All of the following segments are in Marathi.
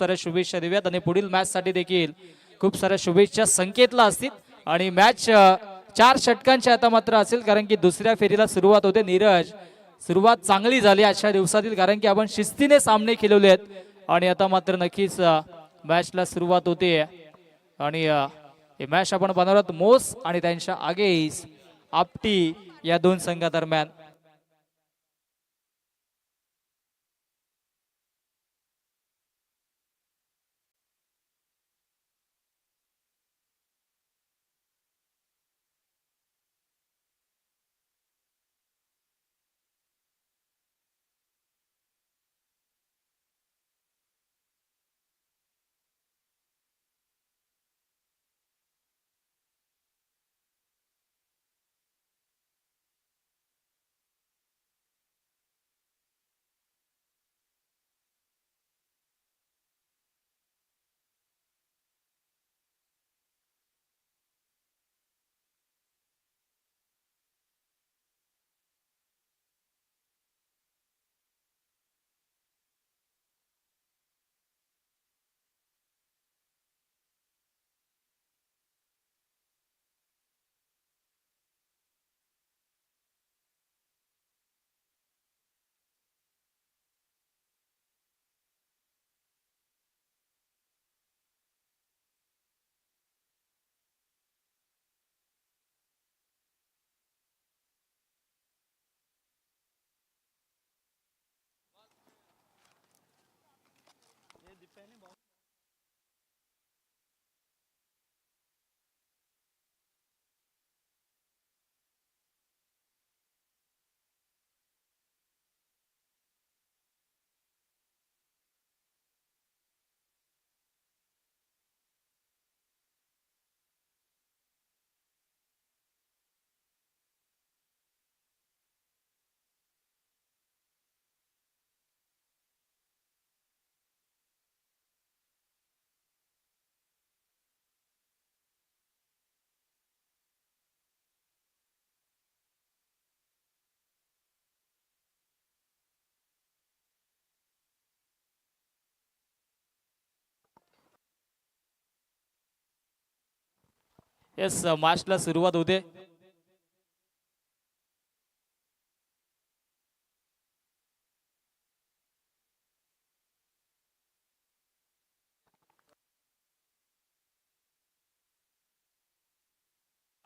साऱ्या शुभेच्छा देऊयात आणि पुढील मॅच साठी देखील खूप साऱ्या शुभेच्छा संकेतला असतील आणि मॅच 4 षटकांच्या आता मात्र असेल कारण की दुसऱ्या फेरीला सुरुवात होते. नीरज सुरुवात चांगली झाली आजच्या दिवसातील कारण की आपण शिस्तीने सामने खेळवले आहेत आणि आता मात्र नक्कीच मॅचला सुरुवात होते आणि हे मॅच आपण बनवत मोस आणि त्यांच्या आगेस आपटी या दोन संघादरम्यान. येस मॅचला सुरुवात होते.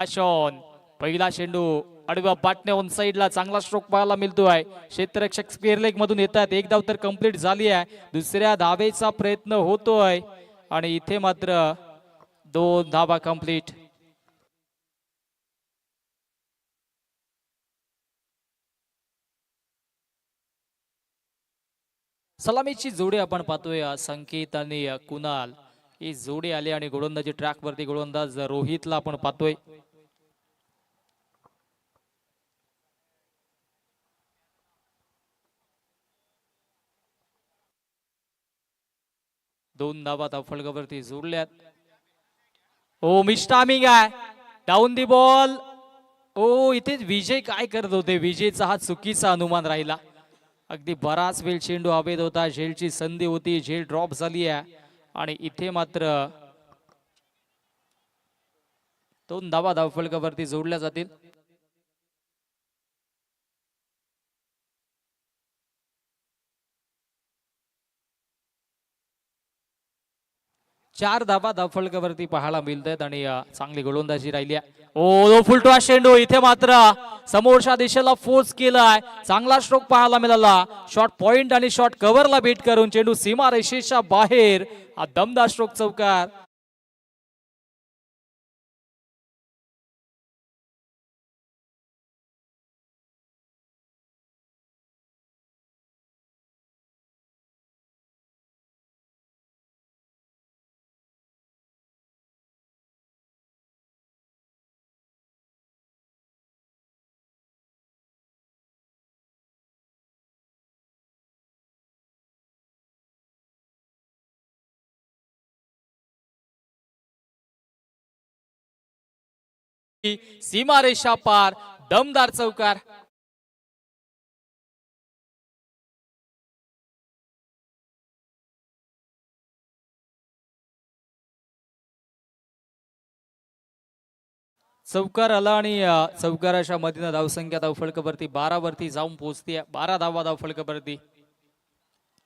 शॉन पहिला चेंडू आडव्या बाटने ऑन साइडला चांगला स्ट्रोक पाहायला मिळतोय. क्षेत्ररक्षक स्क्वेअर लेग मधून येतात. एक धाव तर कंप्लीट झाली आहे. दुसऱ्या धावेचा प्रयत्न होतोय आणि इथे मात्र 2 धावा कंप्लीट. सलामीची जोडी आपण पाहतोय संकेत आणि कुणाल ही जोडी आली आणि गोलंदाजी ट्रॅक वरती गोलंदाज रोहितला आपण पाहतोय. दोन धावा फलकावरती जोडल्यात. ओ मिस टायमिंग आहे. Down the ball. ओ इथे विजय काय करत होते. विजयचा हा चुकीचा अनुमान राहिला. अगदी बराच वेळ चेंडू हवेत होता. झेलची संधी होती. झेल ड्रॉप झाली आहे आणि इथे मात्र 2 धावा धावफलकावरती जोडल्या जातील. 4 धावा धावफलकावरती पाहायला मिळत आहेत आणि चांगली गोलंदाजी राहिली आहे. ओ फुलटॉस चेंडू इथे मात्र समोरच्या दिशेला फोर्स केलाय. चांगला स्ट्रोक पाहायला मिळाला. शॉट पॉइंट आणि शॉट कव्हरला बीट करून चेंडू सीमा रेषेच्या बाहेर. हा दमदार स्ट्रोक चौकार. सीमारेषा पार दमदार चौकार. चौकार आला आणि चौकाराच्या मधीनं धावसंख्या धावफलकावरती 12 वरती जाऊन पोहोचते. 12 धावा धावफलकावरती.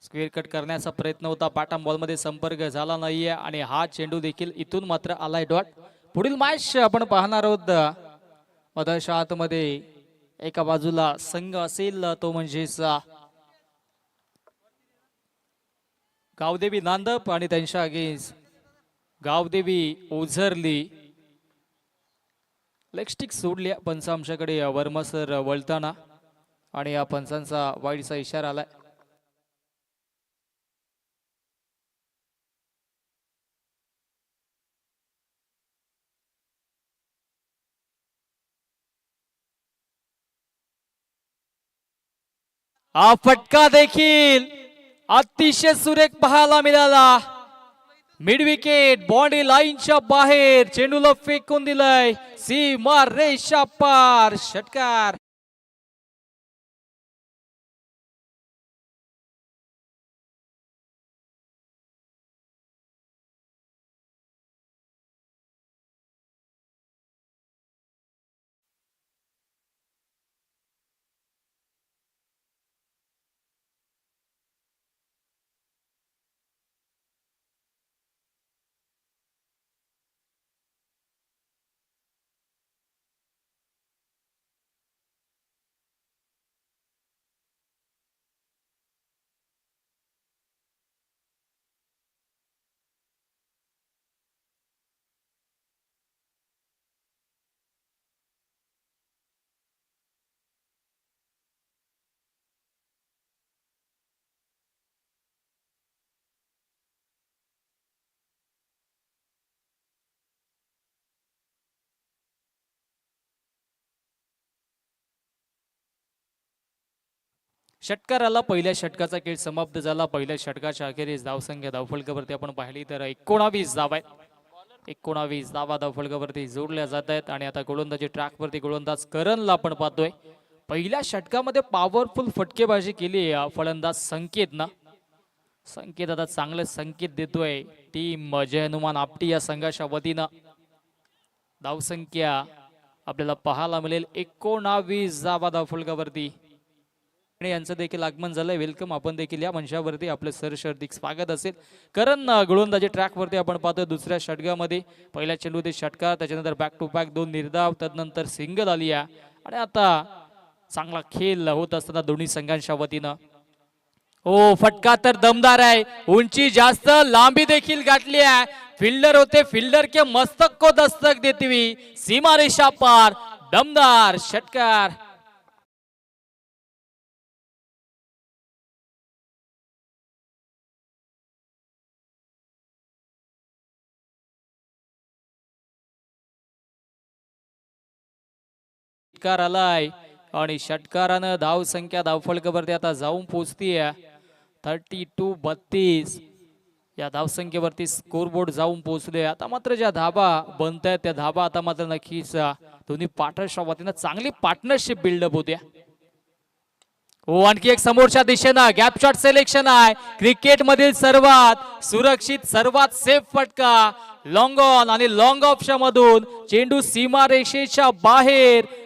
स्क्वेअर कट करण्याचा प्रयत्न होता, बॉटम बॉल मध्ये संपर्क झाला नाहीये आणि हा चेंडू देखील इथून मात्र आलाय डॉट. पुढील मॅच आपण पाहणार आहोत मधाच्या आतमध्ये. एका बाजूला संघ असेल तो म्हणजेच गावदेवी नांदप आणि त्यांच्या अगेन्स्ट गावदेवी ओझरली. लेग स्टिक सोडली पंच आमच्याकडे वर्मा सर वळताना आणि या पंचांचा वाईडचा इशारा आलाय. हा फटका देखील अतिशय सुरेख पाहायला मिळाला. मिड विकेट बॉन्डी लाईनच्या बाहेर चेंडूला फेकून दिलाय. सीमा रेषा पार षटकार. षटकाराला पहिल्या षटकाचा खेळ समाप्त झाला. पहिल्या षटकाच्या अखेरीस धावसंख्या धावफलकावरती आपण पाहिली तर 19 धावा आहेत. 19 धावा धावफलकावरती जोडल्या जात आहेत आणि आता गोलंदाजी ट्रॅकवरती गोलंदाज करणला आपण पाहतोय. पहिल्या षटकामध्ये पॉवरफुल फटकेबाजी केली फलंदाज संकेत ना. संकेत आता चांगले संकेत देतोय. टीम जय हनुमान आपटी या संघाच्या वतीनं धावसंख्या आपल्याला पाहायला मिळेल 19 धावा धावफलकावरती. यांचं देखील आगमन झालंय. वेलकम. आपण देखील या मंचावरती आपलं सरसर्दिक स्वागत असेल. कारण गोलंदाजी ट्रॅकवरती आपण पाहतोय दुसऱ्या षटकामध्ये पहिल्या चेंडूमध्ये षटकार, त्याच्यानंतर बॅक टू बॅक 2 निर्धाव, त्यानंतर सिंगल आली आणि आता चांगला खेळ होत असताना दोन्ही संघांच्या वतीनं. हो, फटका तर दमदार आहे. उंची जास्त, लांबी देखील गाठली आहे. फिल्डर होते, फिल्डर के मस्तक को दस्तक देती हुई सीमा रेषा पार दमदार षटकार. षटकार आलाय आणि षटकारानं धाव संख्या धावफलकावरती आता जाऊन पोहोचतीये 32 या धावसंख्येवरती स्कोरबोर्ड जाऊन पोहोचले. आता मात्र ज्या धाबा बनतायत त्या धाबा आता मात्र नक्कीच दोन्ही पार्टनरच्या वतीनं चांगली पार्टनरशिप बिल्डअप होत्या. हो, आणखी एक समोरच्या दिशेनं गॅप शॉट सिलेक्शन आहे. क्रिकेट मधील सर्वात सुरक्षित सर्वात सेफ फटका लॉंग ऑन आणि लॉंग ऑफच्या मधून चेंडू सीमा रेषेच्या बाहेर.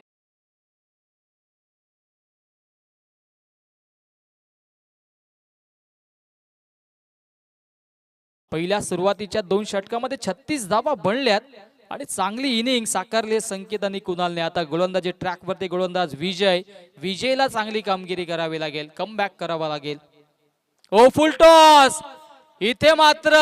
पहिल्या सुरुवातीच्या 2 षटकामध्ये 36 धावा बनल्यात आणि चांगली इनिंग साकारली संकेत आणि कुणालने. आता गोलंदाजी ट्रॅकवरती गोलंदाज विजयला चांगली कामगिरी करावी लागेल, कमबॅक करावा लागेल. ओ, फुल टॉस. इथे मात्र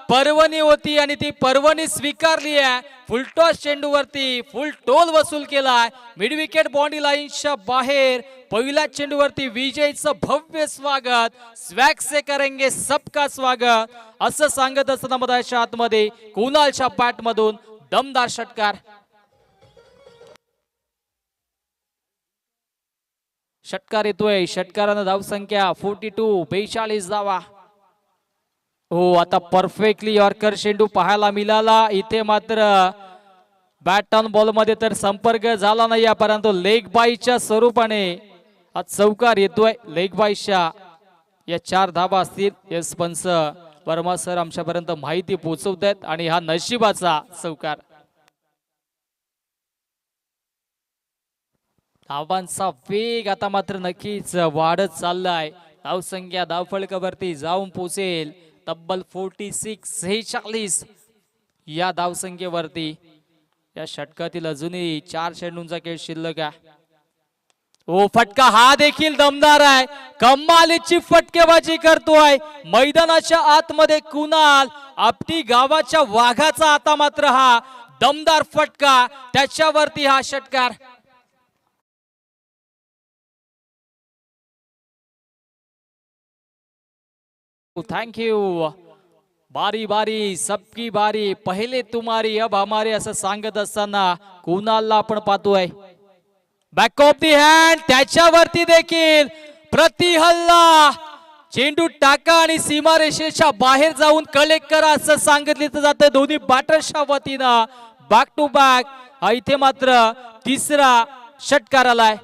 पर्वणी होती आणि ती पर्वणी स्वीकारली आहे. फुलटॉस चेंडूवरती फुल टोल वसूल केलाय. मिड विकेट बॉन्डी लाईनच्या बाहेर पहिल्या चेंडूवरती विजयचं भव्य स्वागत. स्वॅग से करेंगे सबका स्वागत असं सांगत असताना मधाच्या आतमध्ये कुणालच्या बॅट मधून दमदार षटकार. षटकार येतोय. षटकारानं धावसंख्या 42 धावा. हो, आता परफेक्टली यॉर्कर चेंडू पाहायला मिळाला. इथे मात्र बॅट ऑन बॉल मध्ये तर संपर्क झाला नाही, परंतु लेग बाईच्या स्वरूपाने हा चौकार येतोय. लेग बाईच्या या 4 धाबा असतील. एस पंच वर्मा सर आमच्यापर्यंत माहिती पोहोचवत आहेत आणि हा नशिबाचा चौकार. धावांचा वेग आता मात्र नक्कीच वाढत चाललाय. धावसंख्या धावफलकावरती जाऊन पोहोचेल तब्बल 46 या धावसंख्येवरती. या षटकातील अजूनही 4 चेंडूंचा खेळ शिल्लक आहे. ओ फटका हा देखील दमदार आहे. कमालीची फटकेबाजी करतोय मैदानाच्या आतमध्ये कुणाल. आपटी गावाच्या वाघाचा आता मात्र हा दमदार फटका, त्याच्यावरती हा षटकार. Thank you. बारी बारी सबकी बारी, पहिले तुम्हारी अब हमारे असं सांगत असताना कुणालला आपण पाहतोय. बॅक ऑफ दी हँड, त्याच्यावरती देखील प्रति हल्ला. चेंडू टाका आणि सीमारेषेच्या बाहेर जाऊन कलेक्ट करा असं सांगितलं जातं दोन्ही बॅटर्सच्या वतीनं. बॅक टू बॅक इथे मात्र तिसरा षटकार आलाय.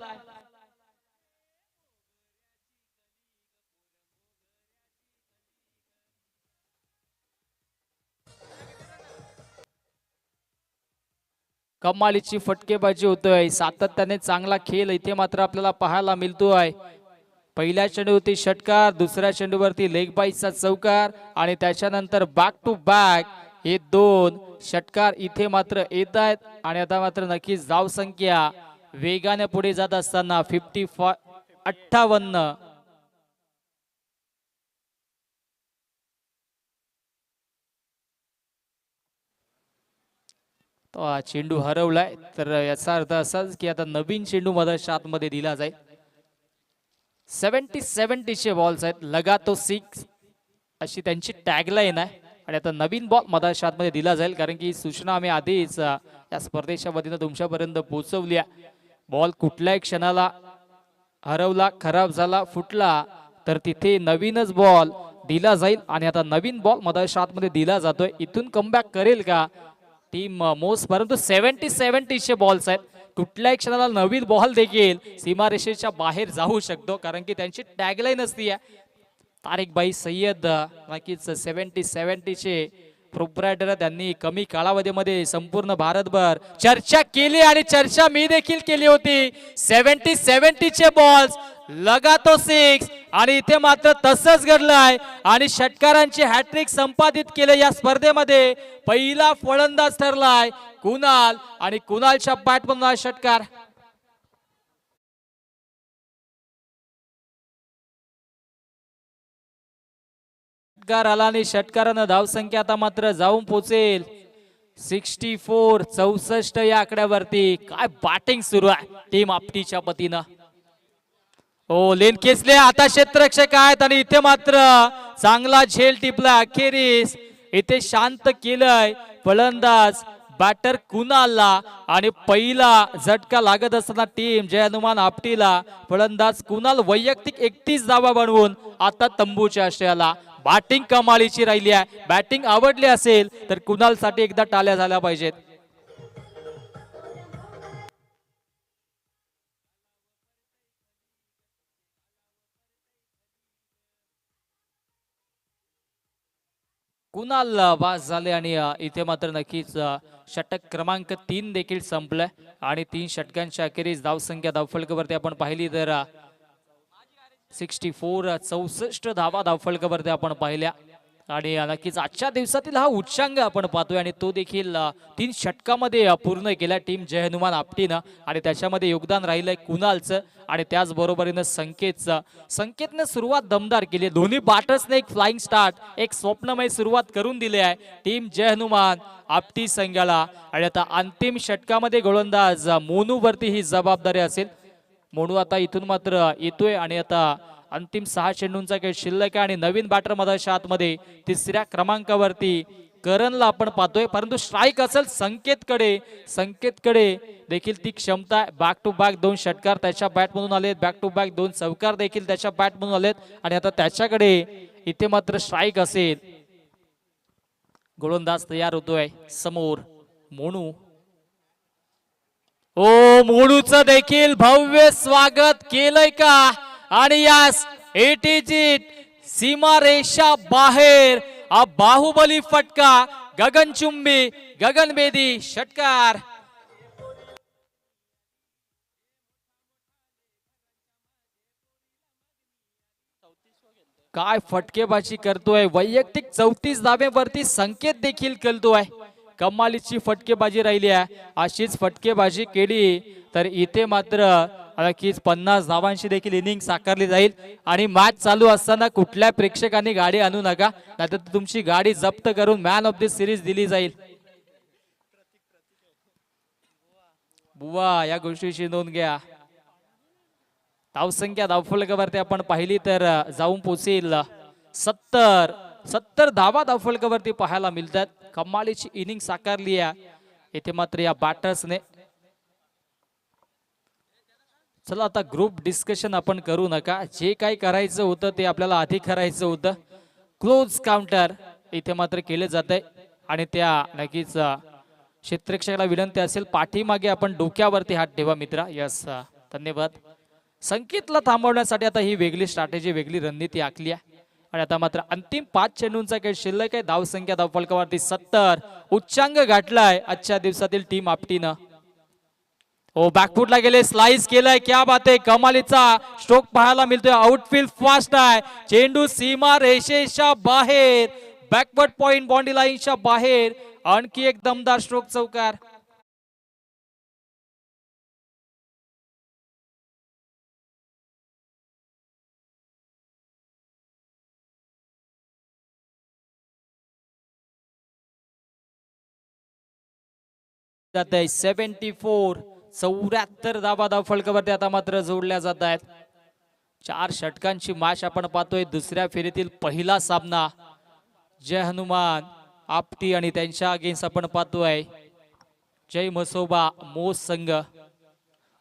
कमालीची फटकेबाजी होतोय. सातत्याने चांगला खेळ इथे मात्र आपल्याला पाहायला मिळतोय. पहिल्या चेंडूवरती षटकार, दुसऱ्या चेंडूवरती लेग बाईचा चौकार आणि त्याच्यानंतर बॅक टू बॅक हे 2 षटकार इथे मात्र येत आहेत. आणि आता मात्र नक्कीच धाव संख्या वेगाने पुढे जात असताना 58. तो चेंडू हरवलाय, तर याचा अर्थ असाच की आता नवीन चेंडू मधाच्या आतमध्ये दिला जाईल. 70 चे बॉल्स आहेत. लगा तो 6 अशी त्यांची टॅगलाईन आहे. आणि आता नवीन बॉल मधाच्या आतमध्ये दिला जाईल, कारण की सूचना आम्ही आधीच या स्पर्धेच्या वतीनं तुमच्यापर्यंत पोहोचवली आहे. बॉल कुठल्याही क्षणाला हरवला, खराब झाला, फुटला तर तिथे नवीनच बॉल दिला जाईल. आणि आता नवीन बॉल मधाच्या आतमध्ये दिला जातोय. इथून कमबॅक करेल का टीम मोस्ट, परंतु 70 चे बॉल्स आहेत. कुठल्याही क्षणाला नवीन बॉल देखील सीमारेषेच्या बाहेर जाऊ शकतो, कारण की त्यांची टॅगलाईन असती आहे. तारिक भाई सय्यद नक्कीच 70 चे प्रोप्रायटर, त्यांनी कमी कालावधीमध्ये संपूर्ण भारतभर चर्चा केली आणि चर्चा मी देखील केली होती. 70 चे बॉल्स, लगा तो 6 आणि इथे मात्र तसंच घडलंय आणि षटकारांची हॅट्रिक संपादित केले या स्पर्धेमध्ये. पहिला फलंदाज ठरलाय कुणाल आणि कुणालच्या बॅटमधून हा षटकार. षटकार आला आणि षटकारानं धावसंख्या आता मात्र जाऊन पोहोचेल 64 या आकड्यावरती. काय बॅटिंग सुरू आहे टीम आपटीच्या वतीनं. हो लेन खेचले, आता क्षेत्ररक्षक आहेत आणि इथे मात्र चांगला झेल टिपला. अखेरीस इथे शांत केलंय फलंदाज बॅटर कुणालला आणि पहिला झटका लागत असताना टीम जय हनुमान आपटीला. फलंदाज कुणाल वैयक्तिक 31 धावा बनवून आता तंबूच्या आश्रयाला. बॅटिंग कमालीची राहिली आहे. बॅटिंग आवडली असेल तर कुणालसाठी एकदा टाळ्या झाल्या पाहिजेत. कुणाल बास झाले आणि इथे मात्र नक्कीच षटक क्रमांक 3 देखील संपलाय. आणि 3 षटकांच्या अखेरीस धावसंख्या धावफलकावरती आपण पाहिली तर 64 धावा धावफलकावरती आपण पाहिल्या. आणि नक्कीच आजच्या दिवसातील हा उच्चांक आपण पाहतोय आणि तो देखील 3 षटकामध्ये पूर्ण केला टीम जय हनुमान आपटीनं. आणि त्याच्यामध्ये योगदान राहिलंय कुणालचं आणि त्याचबरोबरीनं संकेतने सुरुवात दमदार केली. दोन्ही बॅटर्सने एक फ्लाइंग स्टार्ट, एक स्वप्नमय सुरुवात करून दिली आहे टीम जय हनुमान आपटी संघाला. आणि आता अंतिम षटकामध्ये गोलंदाज मोनू वरती ही जबाबदारी असेल. मोनू आता इथून मात्र येतोय आणि आता अंतिम 6 चेंडूंचा खेळ शिल्लक आहे. आणि नवीन बॅटर मधाच्या आतमध्ये 3ऱ्या क्रमांकावरती करणला आपण पाहतोय, परंतु स्ट्राईक असेल संकेतकडे देखील ती क्षमता आहे. बॅक टू बॅक 2 षटकार त्याच्या बॅटमधून आलेत, बॅक टू बॅक 2 चौकार देखील त्याच्या बॅटमधून आलेत. आणि आता त्याच्याकडे इथे मात्र स्ट्राईक असेल. गोलंदाज तयार होतोय समोर मोनू. ओ मोनूचं देखील भव्य स्वागत केलंय का. आणि यास इट इज इट, सीमारेषा बाहेर हा बाहुबली फटका, गगनचुंबी गगनभेदी षटकार. काय फटकेबाजी करतोय, वैयक्तिक 34 धाब्यावरती संकेत देखील करतोय. कमालीची फटकेबाजी राहिली आहे. अशीच फटकेबाजी केली तर इथे मात्र नक्कीच 50 धावांची देखील इनिंग साकारली जाईल. आणि मॅच चालू असताना कुठल्या प्रेक्षकांनी गाडी आणू नका, नाहीतर तुमची गाडी जप्त करून मॅन ऑफ द सिरीज दिली जाईल. बुवा या गोष्टीची नोंद घ्या. धावसंख्या धावफलकावरती आपण पाहिली तर जाऊन पोहोचेल 70 धावा धावफलकावरती पाहायला मिळतात. कमालीची इनिंग साकारली आहे इथे मात्र या बॅटर्सने. चला आता ग्रुप डिस्कशन आपण करू नका, जे काही करायचं होतं ते आपल्याला आधी करायचं होतं. क्लोज काउंटर इथे मात्र केले जात आहे आणि त्या नक्कीच क्षेत्ररक्षकाला विनंती असेल पाठीमागे आपण डोक्यावरती हात ठेवा मित्रा. यस धन्यवाद. संकेतला थांबवण्यासाठी आता ही वेगळी स्ट्रॅटेजी वेगळी रणनीती आखली आहे. आणि आता मात्र अंतिम 5 चेंडूंचा खेळ शिल्लक आहे. धावसंख्या धावफलकावरती 70 उच्चांक गाठलाय आजच्या दिवसातील टीम आपटीनं. ओ बॅकफुटला गेले, स्लाइस केलाय, क्या बात आहे. कमालीचा स्ट्रोक पाहायला मिळतोय. आउटफील्ड फास्ट आहे. चेंडू सीमा रेषेच्या बाहेर, बॅकवर्ड पॉइंट बाउंड्री लाईनच्या बाहेर. आणखी एक दमदार स्ट्रोक चौकार. जात आहे 74 धावा धावफलकावरती आता मात्र जोडल्या जात आहेत. 4 षटकांची मॅच आपण पाहतोय. दुसऱ्या फेरीतील पहिला सामना जय हनुमान आपटी आणि त्यांच्या अगेन्स्ट आपण पाहतोय जय म्हसोबा मोस संघ.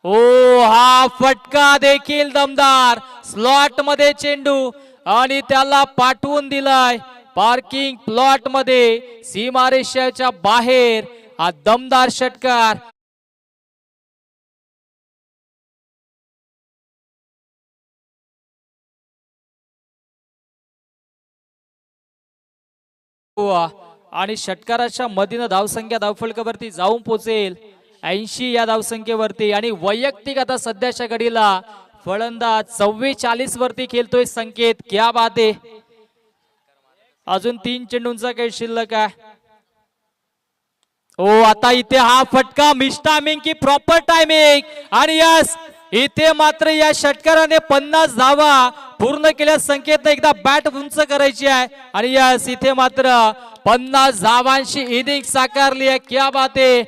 ओ हा फटका देखील दमदार. स्लॉट मध्ये चेंडू आणि त्याला पाठवून दिलाय पार्किंग प्लॉट मध्ये सीमारेषेच्या बाहेर. हा दमदार षटकार. आणि षटकाराच्या मधीनं धावसंख्या धावफलकावरती जाऊन पोहोचेल 80 या धावसंख्येवरती. आणि वैयक्तिक आता सध्याच्या घडीला फलंदाज 44 वरती खेळतोय संकेत. क्या बात आहे. अजून 3 चेंडूंचा खेळ शिल्लक आहे. ओ आता इथे हा फटका, मिस टायमिंग की प्रॉपर टायमिंग. आणि यस इथे मात्र या षटकाराने 50 धावा पूर्ण केल्या. संकेत एकदा बॅट उंच करायची आहे आणि यस इथे मात्र 50 धावांची इनिंग साकारली आहे. क्या बात आहे.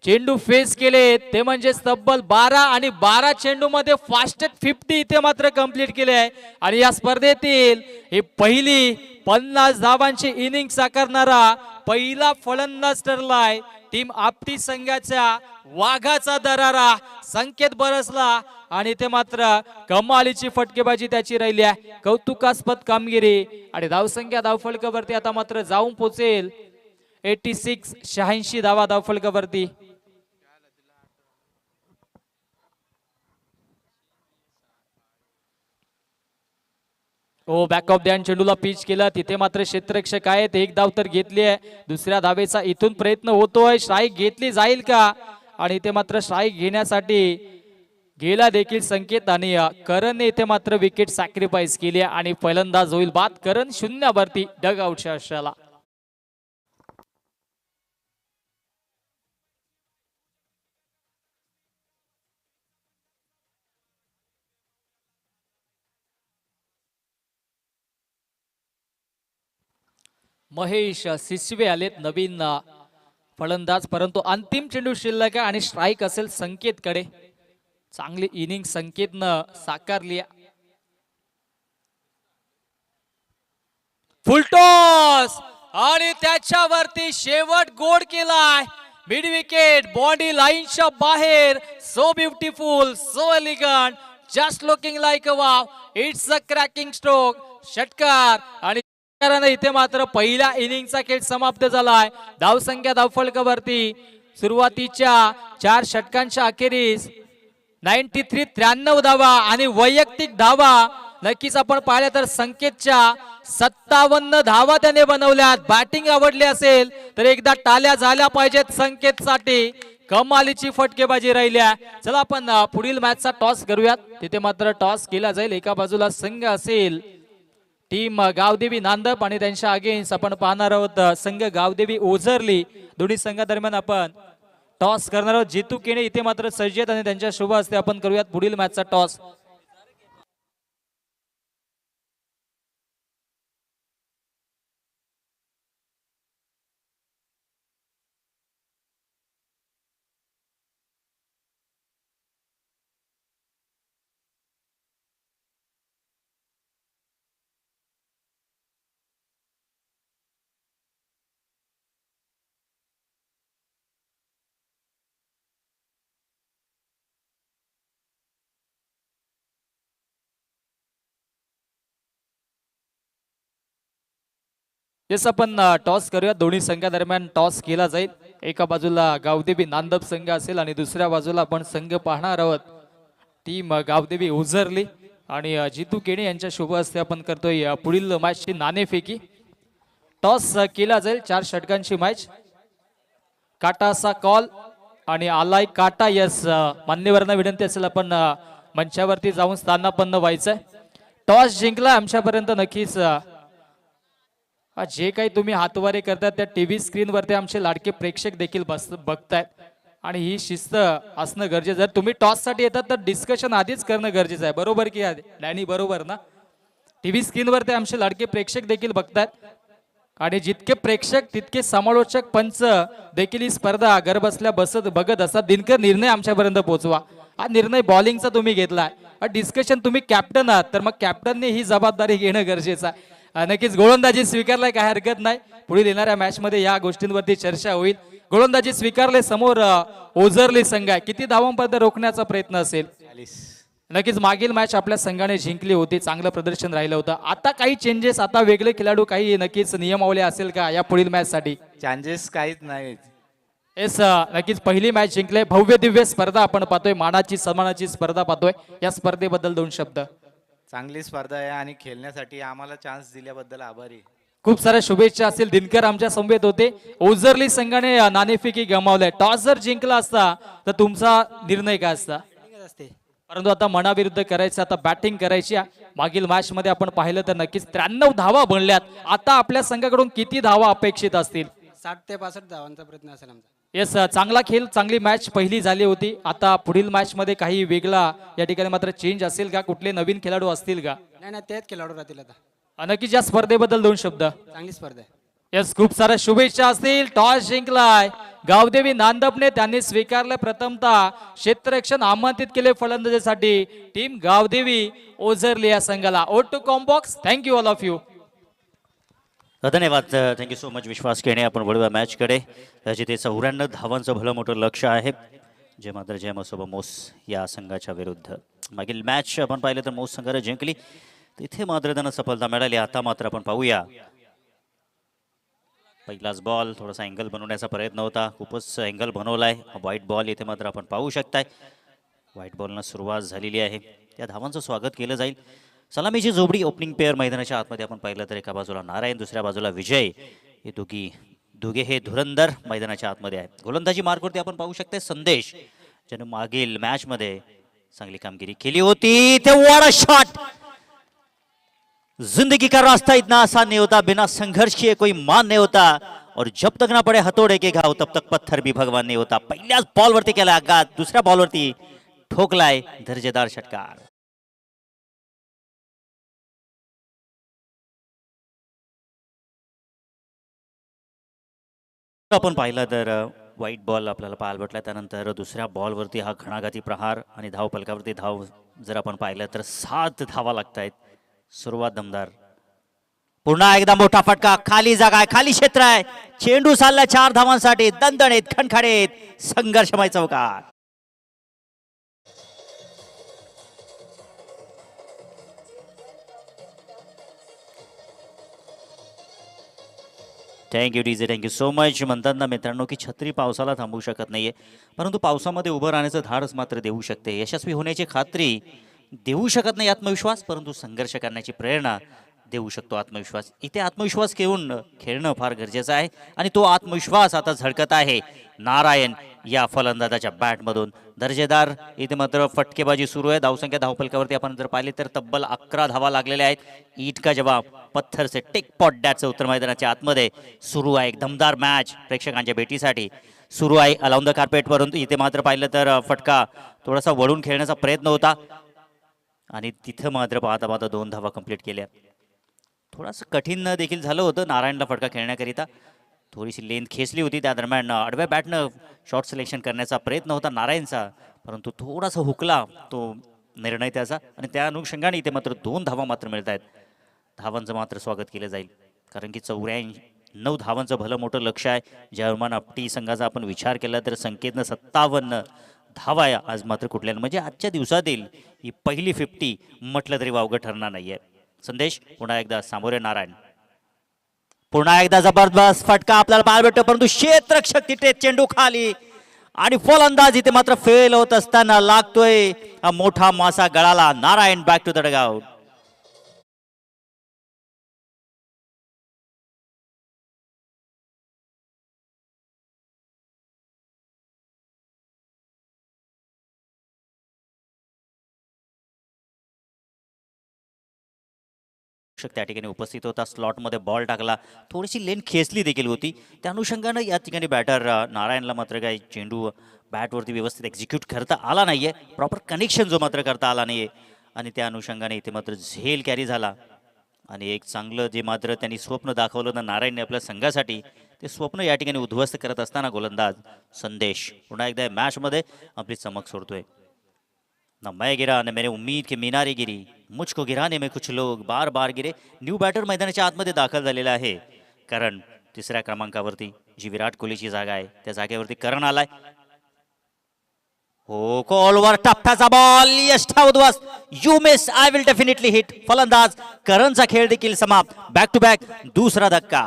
चेंडू फेस केले ते म्हणजे तब्बल 12 आणि 12 चेंडू मध्ये फास्टेस्ट 50 इथे मात्र कंप्लीट केले आहे. आणि या स्पर्धेतील ही पहिली 50 धावांची इनिंग साकारणारा पहिला फलंदाज ठरलाय टीम आपटी संघाच्या वाघाचा दरारा संकेत बरसला. आणि ते मात्र कमालीची फटकेबाजी त्याची राहिली आहे. कौतुकास्पद कामगिरी. आणि धावसंख्या धावफलकावरती आता मात्र जाऊन पोहोचेल 86 धावा धावफलकावरती. ओ बॅक ऑफ द चेंडूला पिच केला तिथे मात्र क्षेत्ररक्षक आहेत. एक धाव तर घेतली आहे. दुसऱ्या धावेचा इथून प्रयत्न होतोय. स्ट्राईक घेतली जाईल का. आणि इथे मात्र स्ट्राईक घेण्यासाठी गेला देखील संकेत. आणि करणने इथे मात्र विकेट सॅक्रिफाईस केली आणि फलंदाज होईल बाद. करण 0 वरती डग आउटच्या अशाला. महेश सिसवे आलेत नवीन फलंदाज. परंतु अंतिम चेंडू शिल्लक आहे आणि स्ट्राईक असेल संकेतकडे. चांगली इनिंग संकेतनं साकारली. फुलटॉस आणि त्याच्यावरती शेवट गोड केलाय. मिड विकेट बॉडी लाईनच्या बाहेर. So beautiful, so elegant, just looking like a wow. It's a cracking stroke. षटकार. आणि इथे मात्र पहिल्या इनिंगचा खेळ समाप्त झालाय. धावसंख्या धावफलकावरती सुरुवातीच्या 4 षटकांच्या अखेरीस 93 धावा आणि वैयक्तिक धावा नक्कीच आपण पाहिल्या तर संकेतच्या 57 धावा त्याने बनवल्यात. बॅटिंग आवडली असेल तर एकदा टाळ्या झाल्या पाहिजेत संकेतसाठी. कमालीची फटकेबाजी राहिल्या. चला आपण पुढील मॅचचा टॉस करूयात. तिथे मात्र टॉस केला जाईल. एका बाजूला संघ असेल टीम गावदेवी नांदप आणि त्यांच्या अगेन्स्ट आपण पाहणार आहोत संघ गावदेवी ओझरली. दोन्ही संघादरम्यान आपण टॉस करणार आहोत. जितू केणे इथे मात्र सज्ज आहेत आणि त्यांच्या शुभ हस्ते आपण करूयात पुढील मॅचचा टॉस. येस आपण टॉस करूया. दोन्ही संघादरम्यान टॉस केला जाईल. एका बाजूला गावदेवी नांदप संघ असेल आणि दुसऱ्या बाजूला आपण संघ पाहणार आहोत टीम गावदेवी ओझरली आणि जितू केणे यांच्या शुभ हस्ते आपण करतोय पुढील मॅचची नाणेफेकी. टॉस केला जाईल. 4 षटकांची मॅच. काटा असा कॉल आणि आलाय काटा. यस मान्यवरांना विनंती असेल आपण मंचावरती जाऊन स्थानापन्न व्हायचंय. टॉस जिंकला आमच्यापर्यंत नक्कीच जे काही तुम्ही हातवारे करतात त्या टीव्ही स्क्रीनवरती आमचे लाडके प्रेक्षक देखील बघतायत आणि ही शिस्त असणं गरजेचं आहे. तुम्ही टॉस साठी येतात तर डिस्कशन आधीच करणं गरजेचं आहे. बरोबर की डॅनी? बरोबर ना? टीव्ही स्क्रीनवरती आमचे लाडके प्रेक्षक देखील बघतायत आणि जितके प्रेक्षक तितके समालोचक पंच देखील ही स्पर्धा घर बसल्या बघत असतात. दिनकर निर्णय आमच्यापर्यंत पोहोचवा. हा निर्णय बॉलिंगचा तुम्ही घेतलाय. डिस्कशन तुम्ही कॅप्टन आहात तर मग कॅप्टनने ही जबाबदारी घेणं गरजेचं आहे. नक्कीच गोलंदाजी स्वीकारलाय, काय हरकत नाही. पुढील येणाऱ्या मॅच मध्ये या गोष्टींवरती चर्चा होईल. गोलंदाजी स्वीकारले. समोर ओझरली संघ आहे. किती धावांपर्यंत रोखण्याचा प्रयत्न असेल? नक्कीच मागील मॅच आपल्या संघाने जिंकली होती. चांगलं प्रदर्शन राहिलं होतं. आता काही चेंजेस, आता वेगळे खेळाडू, काही नक्कीच नियमावली असेल का या पुढील मॅच साठी? चान्सेस काहीच नाहीत. येस नक्कीच पहिली मॅच जिंकले. भव्य दिव्य स्पर्धा आपण पाहतोय. मानाची सन्मानाची स्पर्धा पाहतोय. या स्पर्धेबद्दल 2 शब्द. चांगली स्पर्धा आहे आणि खेळण्यासाठी आम्हाला चान्स दिल्याबद्दल आभारी. खूप साऱ्या शुभेच्छा असतील. दिनकर आमच्या समवेत होते. ओझरली संघाने नाणेफेकी गमावले. टॉस जर जिंकला असता तर तुमचा निर्णय काय असता? परंतु आता मनाविरुद्ध करायचं, आता बॅटिंग करायची. मागील मॅच मध्ये आपण पाहिलं तर नक्कीच 93 धावा बनल्यात. आता आपल्या संघाकडून किती धावा अपेक्षित असतील? 60 ते 65 धावांचा प्रयत्न असेल आमचा. येस चांगला खेळ, चांगली मॅच पहिली झाली होती. आता पुढील मॅच मध्ये काही वेगळा या ठिकाणी मात्र चेंज असेल का? कुठले नवीन खेळाडू असतील का? नाही, तेच खेळाडू राहतील आता. नक्कीच या स्पर्धेबद्दल 2 शब्द. चांगली स्पर्धा आहे. येस खूप साऱ्या शुभेच्छा असतील. टॉस जिंकलाय गावदेवी नांदपने. त्यांनी स्वीकारलं प्रथमतः क्षेत्ररक्षण आमंत्रित केले फलंदाजीसाठी टीम गावदेवी ओझरली या संघाला. Oh to combox. Thank you all of you. धन्यवाद. Thank you so much Vishwas Kene. आपण वळूया मॅचकडे. जिथे 94 धावांचं भलं मोठं लक्ष आहे. जे मात्र जय मसोबा मोस या संघाच्या विरुद्ध. मागील मॅच आपण पाहिलं तर मोस संघाने जिंकली. तिथे मात्र त्यांना सफलता मिळाली. आता मात्र आपण पाहूया. पहिलाच बॉल थोडासा अँगल बनवण्याचा प्रयत्न होता. खूपच अँगल बनवलाय. व्हाईट बॉल इथे मात्र आपण पाहू शकताय. व्हाईट बॉलनं सुरुवात झालेली आहे. त्या धावांचं स्वागत केलं जाईल. सलामीची जोबडी ओपनिंग पेअर मैदानाच्या आतमध्ये आपण पाहिलं तर एका बाजूला नारायण, दुसऱ्या बाजूला विजय. हे दोघे हे धुरंधर मैदानाच्या आतमध्ये आहे. गोलंदाजी मार्कवरती आपण पाहू शकते संदेश, ज्याने मागील मॅच मध्ये चांगली कामगिरी केली होती. ते वाडा शॉट. जिंदगी का रास्ता इतना आसान नहीं होता, बिना संघर्ष किए कोई मान नहीं होता, और जब तक ना पड़े हथौड़े के घाव तब तक पत्थर भी भगवान नहीं होता. पहिल्याच बॉलवरती केला आघात. दुसऱ्या बॉलवरती ठोकलाय दर्जेदार षटकार. आपण पाहिलं तर व्हाईट बॉल आपल्याला पाहायला भेटला. त्यानंतर दुसऱ्या बॉलवरती हा घणाघाती प्रहार आणि धाव फलकावरती धाव जर आपण पाहिलं तर 7 धावा लागतायत. सुरुवात दमदार. पुन्हा एकदा मोठा फटका. खाली जागा आहे, खाली क्षेत्र आहे. चेंडू चालला 4 धावांसाठी. दणदणीत खणखणीत संघर्षमय चौकार. Thank you DJ, thank you so much. म्हणतात ना मित्रांनो की छत्री पावसाला थांबवू शकत नाहीये, परंतु पावसामध्ये उभं राहण्याचं धाडस मात्र देऊ शकते. यशस्वी होण्याची खात्री देऊ शकत नाही आत्मविश्वास, परंतु संघर्ष करण्याची प्रेरणा देऊ शकतो आत्मविश्वास. इथे आत्मविश्वास घेऊन खेळणं फार गरजेचं आहे आणि तो आत्मविश्वास आता झळकत आहे. नारायण या फलंदाजाच्या बॅटमधून. दर्जेदार इथे मात्र फटकेबाजी सुरू आहे. धावसंख्या धावफलकावरती आपण जर पाहिले तर तब्बल 11 धावा लागलेल्या आहेत. ईट का जवाब पत्थर से टिक पॉट डॅटचं उत्तर मैदानाच्या आतमध्ये सुरू आहे. एक दमदार मॅच प्रेक्षकांच्या भेटीसाठी सुरू आहे अलाउंड द कार्पेट. परंतु इथे मात्र पाहिलं तर फटका थोडासा वळून खेळण्याचा प्रयत्न होता आणि तिथं मात्र पाहता पाहता 2 धावा कंप्लीट केल्या. थोडंसं कठीण देखील झालं होतं नारायणला फटका खेळण्याकरिता. थोडीशी लेंथ खेचली होती. त्या दरम्यान आडव्या बॅटनं शॉट सिलेक्शन करण्याचा प्रयत्न होता नारायणचा, परंतु थोडासा हुकला तो निर्णय त्याचा आणि त्या अनुषंगाने इथे मात्र 2 धावा मात्र मिळत आहेत. धावांचं मात्र स्वागत केलं जाईल कारण की 94 धावांचं भलं मोठं लक्ष आहे. जर्मन आपटी संघाचा आपण विचार केला तर संकेतनं 57 धावा आहे आज मात्र कुठल्या म्हणजे आजच्या दिवसातील ही पहिली 50 म्हटलं तरी वावगं ठरणार नाहीये. संदेश पुन्हा एकदा सामोरे नारायण. पुन्हा एकदा जबरदस्त फटका आपल्याला पाहायला भेटतो, परंतु क्षेत्ररक्षक तिथे चेंडू खाली आणि फलंदाज इथे मात्र फेल होत असताना लागतोय हा मोठा मासा गळाला. Narayan back to the dugout. त्या ठिकाणी उपस्थित होता. स्लॉटमध्ये बॉल टाकला, थोडीशी लेन खेचली देखील होती. त्या अनुषंगानं या ठिकाणी बॅटर नारायणला मात्र काही चेंडू बॅटवरती व्यवस्थित एक्झिक्यूट करता आला नाहीये. प्रॉपर कनेक्शन जो मात्र करता आला नाहीये आणि त्या अनुषंगाने इथे मात्र झेल कॅरी झाला आणि एक चांगलं जे मात्र त्यांनी स्वप्न दाखवलं ना नारायणने आपल्या संघासाठी, ते स्वप्न या ठिकाणी उद्ध्वस्त करत असताना गोलंदाज संदेश पुन्हा एकदा मॅचमध्ये आपली चमक सोडतोय. ना मैं गिरा न मेरे उम्मीद के मीनारे गिरी, मुझको गिराने में कुछ लोग बार बार गिरे. न्यू बॅटर मैदानाच्या आतमध्ये दाखल झालेला आहे कारण 3ऱ्या क्रमांकावरती जी विराट कोहलीची जागा आहे त्या जागेवरती करण आलाय. हो कॉलवर टप्प्याचा बॉल यष्टा उद्ध्वस्त. You miss I will definitely hit. फलंदाज करणचा खेळ देखील समाप्त. बॅक टू बॅक दुसरा धक्का.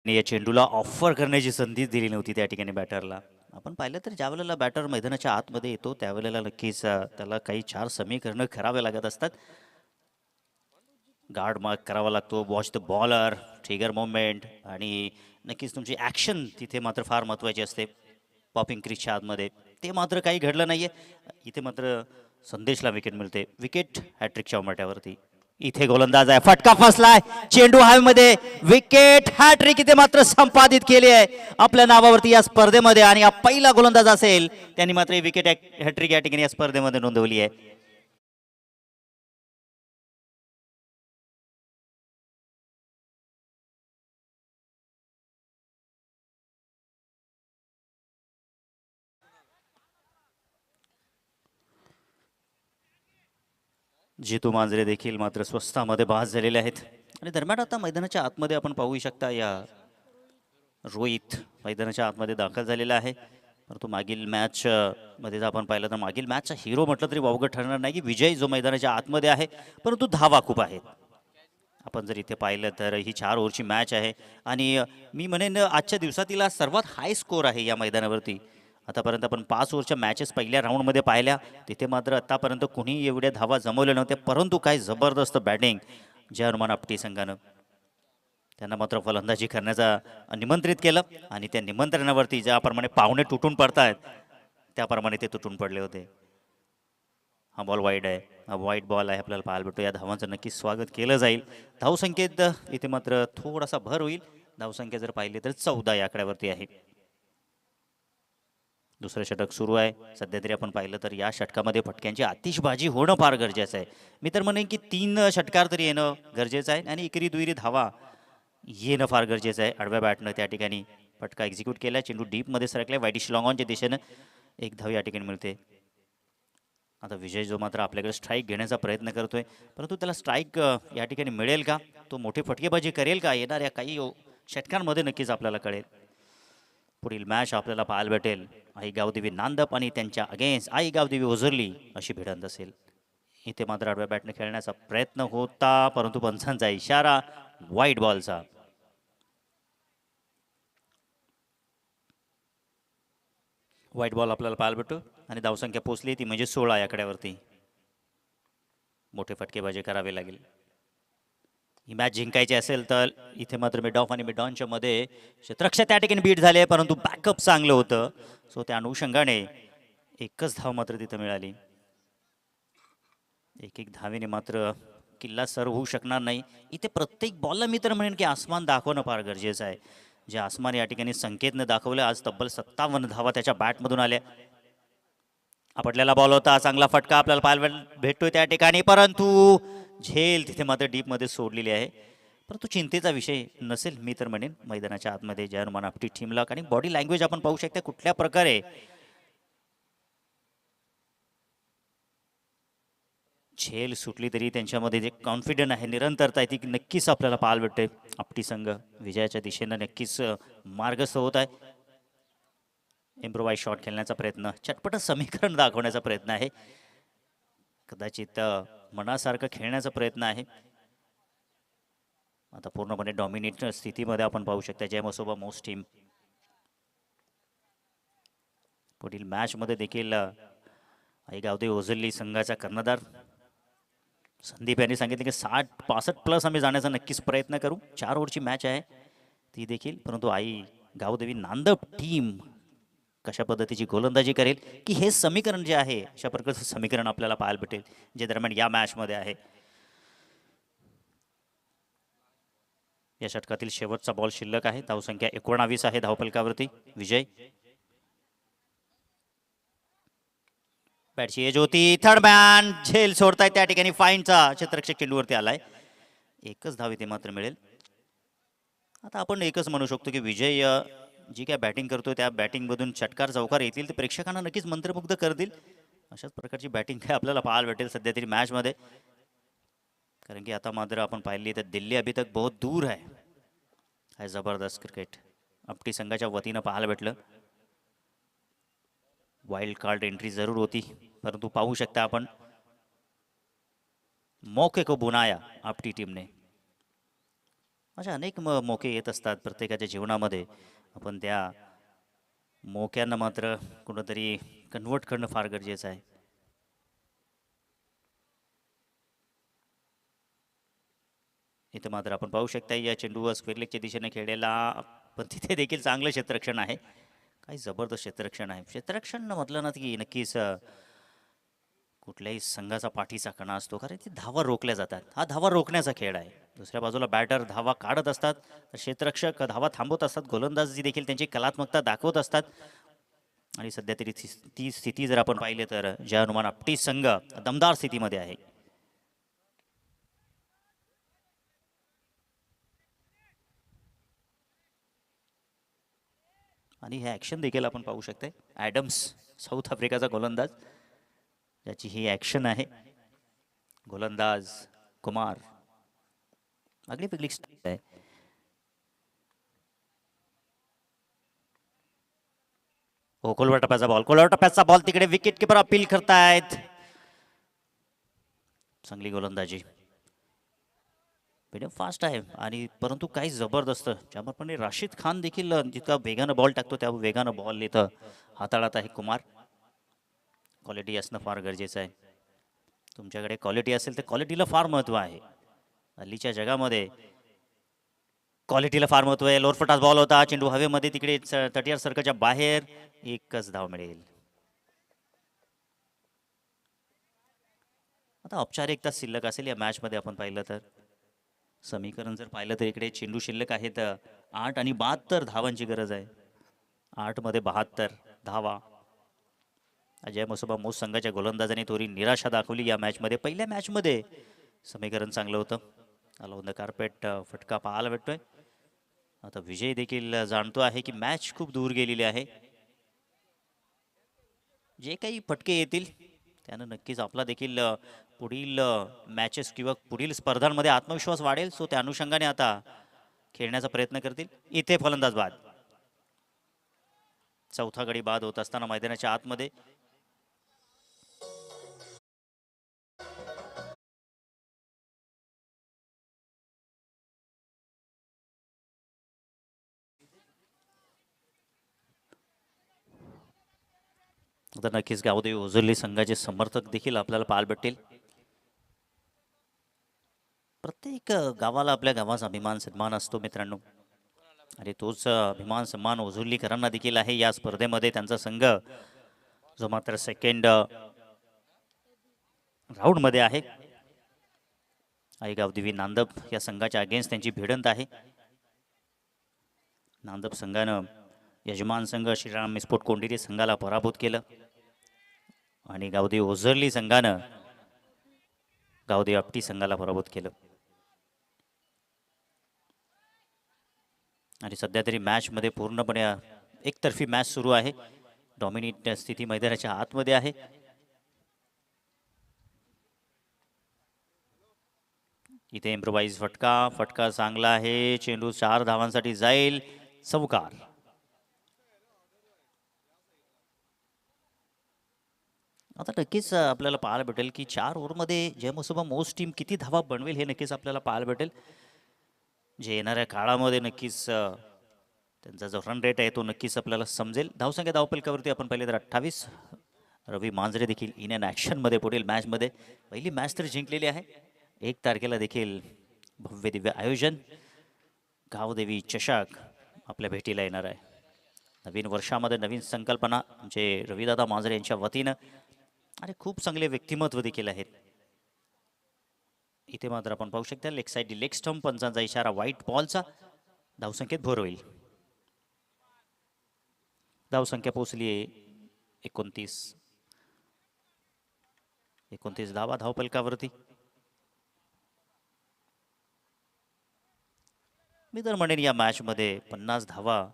या चेंडूला ऑफर करण्याची संधी दिली नव्हती त्या ठिकाणी बॅटरला. आपण पाहिलं तर ज्या वेळेला बॅटर मैदानाच्या आतमध्ये येतो त्यावेळेला नक्कीच त्याला काही 4 समीकरणं करावे लागत असतात. गार्ड मार्क करावा लागतो, watch the bowler, trigger moment आणि नक्कीच तुमची ॲक्शन तिथे मात्र फार महत्त्वाची असते पॉपिंग क्रीजच्या आतमध्ये. ते मात्र काही घडलं नाहीये. इथे मात्र संदेशला विकेट मिळते. विकेट हॅट्रिकच्या उमट्यावरती. इथे गोलंदाज आहे, फटका फसलाय, चेंडू हवेमध्ये, विकेट. हॅट्रिक इथे मात्र संपादित केली आहे आपल्या नावावरती या स्पर्धेमध्ये आणि हा पहिला गोलंदाज असेल त्यांनी मात्र विकेट हॅट्रिक या ठिकाणी या स्पर्धेमध्ये नोंदवली आहे. जितू मांजरे देखील मात्र स्वस्तामध्ये बाद झालेले आहेत आणि दरम्यान आता मैदानाच्या आतमध्ये आपण पाहू शकता या रोहित मैदानाच्या आतमध्ये दाखल झालेला आहे. परंतु मागील मॅच मध्ये जर आपण पाहिलं तर मागील मॅचचा हिरो म्हटलं तरी वावगं ठरणार नाही की विजय जो मैदानाच्या आतमध्ये आहे, परंतु धावा खूप आहेत. आपण जर इथे पाहिलं तर ही 4 ओव्हरची मॅच आहे आणि मी म्हणेन आजच्या दिवसातील सर्वात हाय स्कोर आहे या मैदानावरती. आतापर्यंत आपण 5 ओव्हरच्या मॅचेस पहिल्या राऊंडमध्ये पाहिल्या, तिथे मात्र आतापर्यंत कुणी एवढ्या धावा जमवल्या नव्हत्या, परंतु काय जबरदस्त बॅटिंग जर्मन आपटी संघानं. त्यांना मात्र फलंदाजी करण्याचा निमंत्रित केलं आणि त्या निमंत्रणावरती ज्याप्रमाणे पाहुणे तुटून पडतायत त्याप्रमाणे ते तुटून पडले होते. हा बॉल वाईड आहे, हा वाईट बॉल आहे आपल्याला पाहायला भेटतो. या धावांचं नक्कीच स्वागत केलं जाईल. धावसंख्येत इथे मात्र थोडासा भर होईल. धावसंख्या जर पाहिली तर 14 या आकड्यावरती आहे. दुसरं षटक सुरू आहे. सध्या तरी आपण पाहिलं तर या षटकामध्ये फटक्यांची आतिषबाजी होणं फार गरजेचं आहे. मी तर म्हणेन की 3 षटकार तरी येणं गरजेचं आहे आणि एकेरी दुहेरी धावा येणं फार गरजेचं आहे. आडव्या बॅटनं त्या ठिकाणी फटका एक्झिक्यूट केला, चेंडू डीपमध्ये सरकला, वाईटिश लॉंग ऑनच्या दिशेनं 1 धाव या ठिकाणी मिळते. आता विजय जो मात्र आपल्याकडे स्ट्राईक घेण्याचा प्रयत्न करतोय, परंतु त्याला स्ट्राईक या ठिकाणी मिळेल का, तो मोठी फटकेबाजी करेल का, येणाऱ्या काही षटकांमध्ये नक्कीच आपल्याला कळेल. पुढील मॅच आपल्याला पाहायला भेटेल आई गावदेवी नांदप आणि त्यांच्या अगेन्स्ट आई गावदेवी ओझरली अशी भिडंत असेल. इथे मात्र आडव्या बॅटने खेळण्याचा प्रयत्न होता, परंतु पंचांचा इशारा वाईट बॉलचा. व्हाईट बॉल आपल्याला पाहायला भेटतो आणि धावसंख्या पोचली ती म्हणजे 16 या आकड्यावरती. मोठे फटकेबाजी करावे लागेल. ही मॅच जिंकायची असेल तर इथे मात्र मिड ऑफ आणि मिड ऑनच्या मध्ये क्षेत्ररक्षक त्या ठिकाणी बीट झाले, परंतु बॅकअप चांगलं होतं. सो त्या अनुषंगाने एकच धाव मात्र तिथं मिळाली. एक धावेने मात्र किल्ला सर्व होऊ शकणार नाही. इथे प्रत्येक बॉलला मी तर म्हणेन की आसमान दाखवणं फार गरजेचं आहे. जे आसमान या ठिकाणी संकेतनं दाखवलं. आज तब्बल 57 धावा त्याच्या बॅटमधून आल्या. आपटलेला बॉल होता, चांगला फटका आपल्याला पाहायला भेटतोय त्या ठिकाणी, परंतु झेल तिथे मात्र डीपमध्ये सोडलेली आहे. परंतु चिंतेचा विषय नसेल मी तर म्हणेन मैदानाच्या आतमध्ये जर्मन आपली टीमला. आणि बॉडी लँग्वेज आपण पाहू शकता कुठल्या प्रकारे झेल सुटली तरी त्यांच्यामध्ये जे कॉन्फिडन्स आहे, निरंतरता आहे, ती नक्कीच आपल्याला पाहायला भेटते. आपटी संघ विजयाच्या दिशेनं नक्कीच मार्गस्थ होत आहे. इम्प्रोवाइज शॉट खेळण्याचा प्रयत्न, चटपट समीकरण दाखवण्याचा प्रयत्न आहे, कदाचित मनासारखं खेळण्याचा प्रयत्न आहे. आता पूर्णपणे डॉमिनेट स्थितीमध्ये आपण पाहू शकता जय मसोबा मोस्ट टीम. पुढील मॅच मध्ये देखील आई गावदे ओझरली संघाचा कर्णधार संदीप यांनी सांगितले की 60-65 प्लस आम्ही जाण्याचा नक्कीच प्रयत्न करू. 4 ओव्हरची मॅच आहे ती देखील, परंतु आई गावदेवी नांदप टीम कशा पद्धतीची गोलंदाजी करेल की हे समीकरण जे आहे अशा प्रकारचं समीकरण आपल्याला पाहायला भेटेल जे दरम्यान या मॅच मध्ये आहे. या षटकातील शेवटचा बॉल शिल्लक आहे. धावसंख्या 19 आहे धावफलकावरती. विजय बॅटची एज होती, थर्ड मॅन झेल सोडताय त्या ठिकाणी, फाईनचा क्षेत्ररक्षक चेंडूवरती आलाय. एकच धाव इथे मात्र मिळेल. आता आपण एकच म्हणू शकतो की विजय जी काय बॅटिंग करतो त्या बॅटिंग मधून षटकार चौकार येतील ते प्रेक्षकांना नक्कीच मंत्रमुग्ध करतील. अशाच प्रकारची बॅटिंग काय आपल्याला पाहायला भेटेल सध्या तरी मॅच मध्ये. कारण की आता मात्र आपण पाहिली तर दिल्ली अभी तक बहुत दूर आहे. हा जबरदस्त क्रिकेट आपटी संघाच्या वतीनं पाहायला भेटलं. वाईल्ड कार्ड एंट्री जरूर होती, परंतु पाहू शकता आपण मौके को बुनाया आपटी टीमने. अशा अनेक मौके येत असतात प्रत्येकाच्या जीवनामध्ये. आपण त्या मौक्यांना मात्र कुठंतरी कन्वर्ट करणं फार गरजेचं आहे. इथे मात्र आपण पाहू शकता या चेंडूवर स्क्वेअर लेगच्या दिशेने खेळलेला, पण तिथे देखील चांगलं क्षेत्ररक्षण आहे. काही जबरदस्त क्षेत्ररक्षण आहे. क्षेत्ररक्षण म्हटलं ना की नक्कीच कुठल्याही संघाचा पाठीचा कणा असतो, कारण ते धावा रोखल्या जातात. हा धावा रोखण्याचा खेळ आहे. दुसऱ्या बाजूला बॅटर धावा काढत असतात, क्षेत्ररक्षक धावा थांबवत असतात, गोलंदाजी देखील त्यांची कलात्मकता दाखवत असतात. आणि सध्या तरी ती स्थिती जर आपण पाहिली तर जय हनुमान आपटी संघ दमदार स्थितीमध्ये आहे. आणि हे ॲक्शन देखील आपण पाहू शकता. ॲडम्स साऊथ आफ्रिकाचा गोलंदाज, ज्याची ही ॲक्शन आहे. गोलंदाज कुमार आगळी वेगळी स्टाईल आहे. खोलवर टप्प्याचा बॉल, खोलवर टप्प्याचा बॉल, तिकडे विकेट किपर अपील करतायत. चांगली गोलंदाजी, मीडियम फास्ट आहे आणि परंतु काही जबरदस्त, ज्याप्रमाणे राशिद खान देखील जितका वेगानं बॉल टाकतो त्या वेगानं बॉल इथं हाताळत आहे कुमार. क्वालिटी असणं फार गरजेचं आहे. तुमच्याकडे क्वालिटी असेल तर क्वालिटीला फार महत्व आहे. हल्लीच्या जगामध्ये क्वालिटीला फार महत्व आहे. लोरफटास बॉल होता, चेंडू हवेमध्ये तिकडे तटीयर सर्कलच्या बाहेर. एकच धाव मिळेल. आता औपचारिकता शिल्लक असेल या मॅच मध्ये. आपण पाहिलं तर समीकरण जर पाहिलं तर इकडे चेंडू शिल्लक आहेत 8 आणि 72 धावांची गरज आहे. 8 मध्ये 72 धावा. अजय मसोबा मोस्ट संघाच्या गोलंदाजाने थोडी निराशा दाखवली या मॅच मध्ये. पहिल्या मॅच मध्ये समीकरण चांगलं होतं. ऑन द कार्पेट फटका पाहायला भेटतोय. आता विजय देखील जाणतो आहे की मॅच खूप दूर गेलेली आहे. जे काही फटके येतील त्यानं नक्कीच आपला देखील पुढील मॅचेस किंवा पुढील स्पर्धांमध्ये आत्मविश्वास वाढेल. सो त्या अनुषंगाने आता खेळण्याचा प्रयत्न करतील. इथे फलंदाज बाद. चौथा गडी बाद होत असताना मैदानाच्या आतमध्ये आता नक्कीच गावदेवी ओझरली संघाचे समर्थक देखील आपल्याला पाहायला भेटतील. प्रत्येक गावाला आपल्या गावाचा अभिमान सन्मान असतो मित्रांनो, आणि तोच अभिमान सन्मान ओझरलीकरांना देखील आहे या स्पर्धेमध्ये. त्यांचा संघ जो मात्र सेकंड राऊंडमध्ये आहे, आई गावदेवी नांदप या संघाच्या अगेन्स्ट त्यांची भिडंत आहे. नांदप संघानं यजमान संघ श्रीराम मिस्फोट कोंडिरी संघाला पराभूत केलं, आणि गावदेवी ओझरली संघानं गावदेवी आपटी संघाला पराभूत केलं. आणि सध्या तरी मॅचमध्ये पूर्णपणे एकतर्फी मॅच सुरू आहे. डॉमिनेट स्थिती मैदानाच्या आतमध्ये आहे. इथे इम्प्रोवाइज फटका चांगला आहे. चेंडू 4 धावांसाठी जाईल. चौकार. आता नक्कीच आपल्याला पाहायला भेटेल की 4 ओव्हरमध्ये जयमसोबा मोस्ट टीम किती धावा बनवेल हे नक्कीच आपल्याला पाहायला भेटेल. जे येणाऱ्या काळामध्ये नक्कीच त्यांचा जो रन रेट आहे तो नक्कीच आपल्याला समजेल. धावसंख्या धावपलकावरती आपण पाहिले तर 28. रवी मांजरे देखील इन अँड ॲक्शनमध्ये पुढील मॅचमध्ये पहिली मॅच तर जिंकलेली आहे. 1 तारखेला देखील भव्य दिव्य आयोजन गावदेवी चषक आपल्या भेटीला येणार आहे. नवीन वर्षामध्ये नवीन संकल्पना म्हणजे रविदादा मांजरे यांच्या वतीनं, आणि खूप चांगले व्यक्तिमत्व देखील आहेत. इथे मात्र आपण पाहू शकता लेग साईड लेग स्टंप, पंचांचा इशारा व्हाईट बॉलचा. धावसंख्येत भर होईल. धावसंख्या पोहोचली आहे 29 धावा धावपलकावरती. मी तर म्हणेन या मॅचमध्ये 50 धावा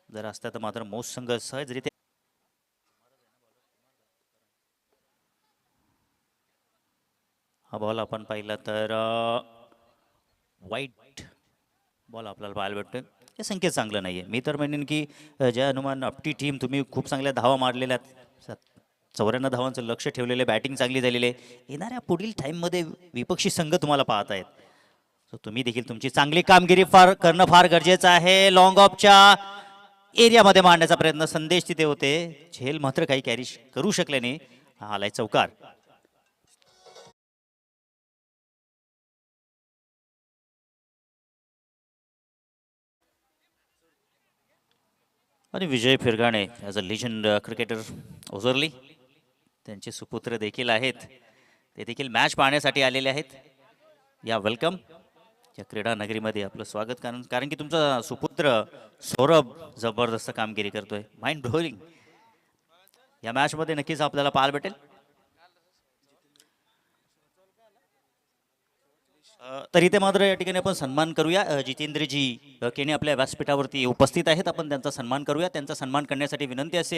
जर असत्या तर मात्र मोस्ट संघ सहजरित्या. हा बॉल आपण पाहिला तर वाईट बॉल आपल्याला पाहायला भेटतोय. हे संकेत चांगलं नाही आहे. मी तर म्हणेन की जय हनुमान आपटी टीम तुम्ही खूप चांगल्या धावा मारलेल्या आहेत. 94 धावांचं लक्ष ठेवलेलं, बॅटिंग चांगली झालेली आहे. येणाऱ्या पुढील टाईममध्ये विपक्षी संघ तुम्हाला पाहत आहेत. सो तुम्ही देखील तुमची चांगली कामगिरी करणं फार गरजेचं आहे. लॉंग ऑफच्या एरियामध्ये मारण्याचा प्रयत्न, संदेश तिथे होते. झेल मात्र काही कॅरी करू शकले नाही. हा आलाय चौकार. आणि विजय फिरगाणे ॲज अ लिजंड क्रिकेटर ओझरली, त्यांचे सुपुत्र देखील आहेत. ते देखील मॅच पाहण्यासाठी आलेले आहेत. या वेलकम या क्रीडा नगरीमध्ये आपलं स्वागत. कारण की तुमचा सुपुत्र सौरभ जबरदस्त कामगिरी करतोय. Mind blowing. या मॅचमध्ये नक्कीच आपल्याला पाहायला भेटेल. तर इथे मात्र या ठिकाणी आपण सन्मान करूया. जितेंद्रजी केने आपल्या व्यासपीठावरती उपस्थित आहेत. आपण त्यांचा सन्मान करूया. त्यांचा सन्मान करण्यासाठी विनंती असेल